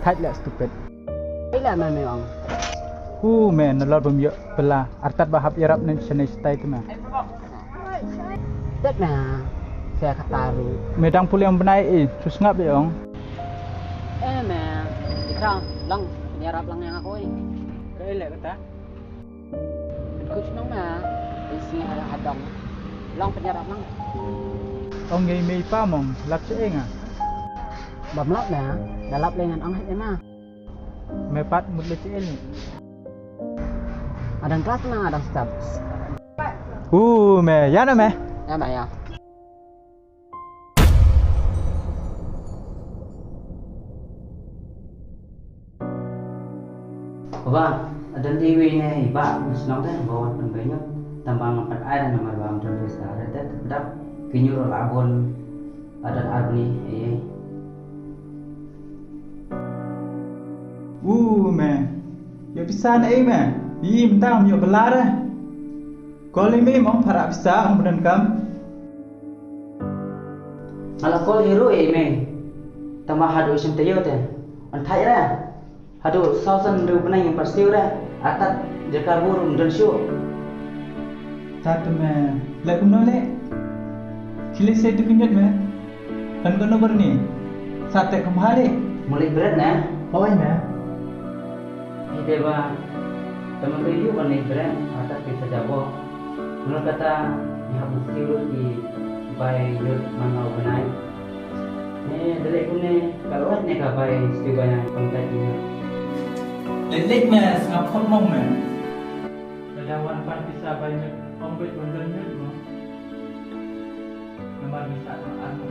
Thách là stupid. Đấy là mà mày ông. Man, nalor bumyo pela artat bahap yarap nen sene stay tu mah. Rất là xe khát taru. Medang puli yang benai sus ngap dia ong. Mà ikram lang penyerap lang yang aku ini. Kai lek kata. Coach nong na isi hadang lang penyerap lang. Ong ngai mei pa mong lap che eng ah. Bầm lấp nè, đã lấp lên ăn hết em à. Me pat mut le che ni. Ada kelas mana ada staff. Me ya na me. Ya mày à. Bapa, ada TV ni, Pak, senang kan bawa pembelinya tambang empat air dan nomor bang dan desa. Ada tetap kinyur labon ada arbni Me. Ya bisa na me. Yi mentang yo belar ah. Kol ni mong para bisa ong benen kam. Kalau kol hero me. Tambah hadu sim tayo ten. Antai ra. Hadu sausan do benang yang pasti ra. Atat jaka burung dan show. Satu me. Lek kuno lek. Kile saya tu kinyat me. Kan kono berni. Sate kembali. Mulai berat na. Oh me. Dewa teman review kan nih brand atas bisa jawab menurut kata yang mesti di by your mana benai ni dari kune kalau nih kapai sebanyak kontaknya Lek me ngap khot mong me. Dawan pan bisa banyak ombet bendanya mo. Nomor bisa anu.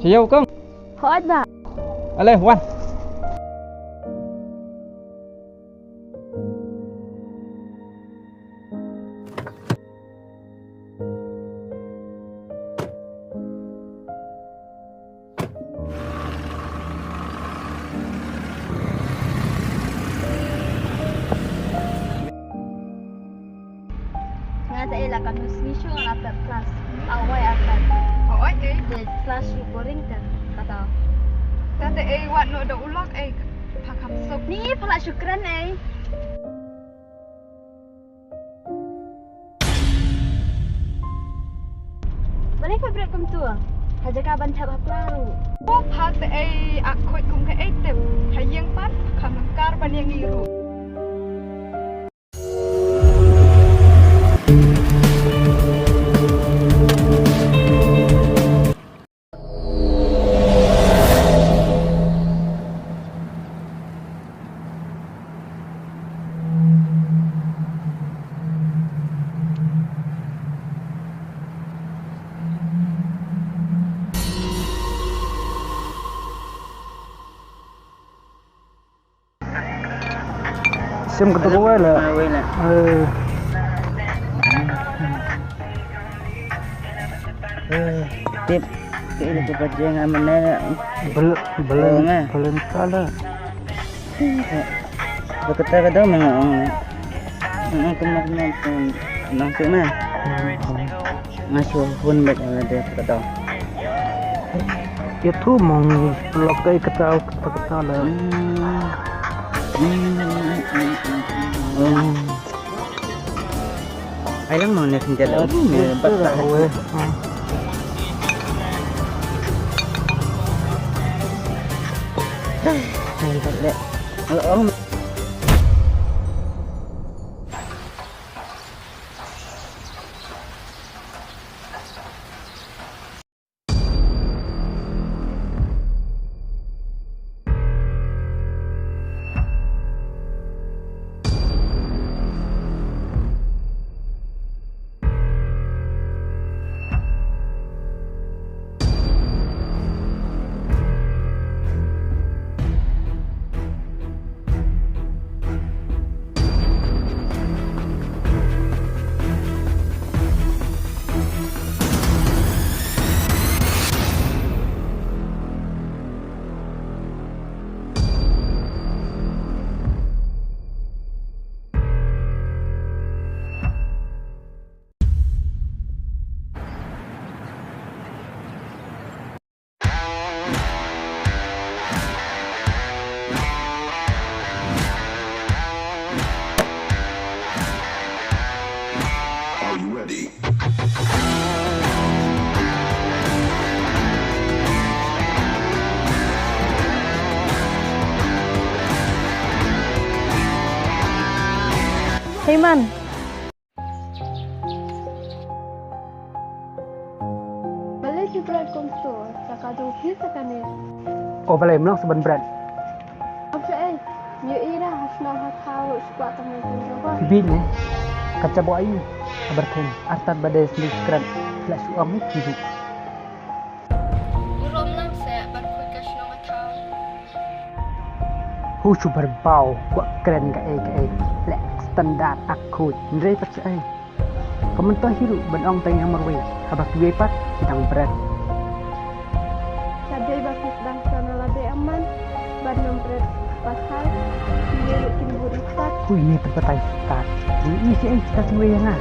Siêu cưng. Hết bà. Lên Wan. Ngatain lah kami smisho ngapet kelas. Awai akan. Hỏi đi, Di kelas boring kan kata. tante wat no da ulak pakam sok. Ni pala syukran Mana favorite kamu tu? Haja kaban tab haplaru. Oh, pat akoi kum ke tem. Hayang pat pakam kar ban yang iru. Sim ketemu wae lah. tip ini cepat jangan mana Belum kala. kata memang kemarin langsung mah ngasuh pun baik ada kata Itu mong lokai kata lah. ai lắm mà này không chờ đỡ bắt tay này thật đấy Hey man. Boleh si Brad kom tu? Cakap tu pis sekali. Oh, boleh menang sebentar berat. Apa Yo ira hasna hatau squat teman tu. Bin kaca bawa ayu. Berken artan badai sendiri keran. Lah suami hidup. Urom lang saya berkuy kasno hatau. Husu berbau, kuat keren ke lek standar aku. Ndre percaya. Komentar hidup benong tang yang merwe. Habak dua pat sedang berat. Sadai bakit bang sana labe aman. Badnom berat pasal. Dia timbul risak. Hui tempat tak. Ini si kita dua yang ah.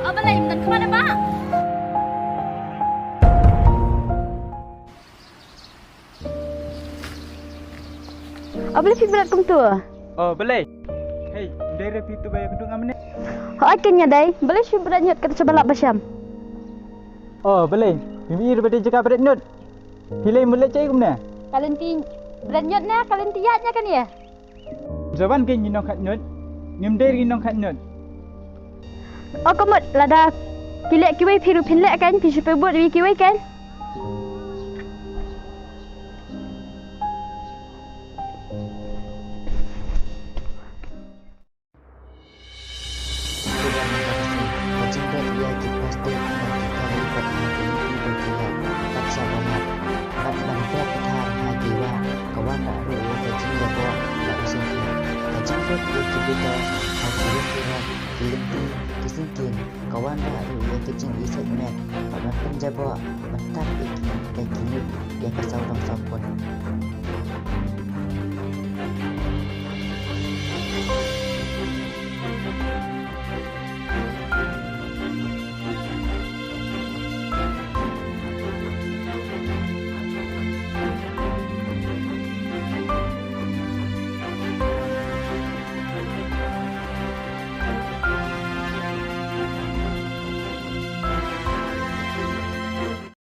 Apa lagi? Bukan kemana bang? Apa lagi berat kum tu? Oh, boleh. Hei, dari pintu bayar gedung amne. Akhirnya dai, boleh si berat nyat kata sebalak basyam. Oh, boleh. Bibi daripada jaga berat nyot. Hilai mulai cai kumna. Kalian berat nyat na, kalian tiatnya kan ya? Zaman ke nginong kat nyot. Ngimder nginong kat nyot. Oh komod, lada pilek kiwai piru pilek kan, pisu pebut di kiwai kan? Kawan baru yang kecil di segmen kawan penjabat mentap dan kini dia kesal bangsa pun.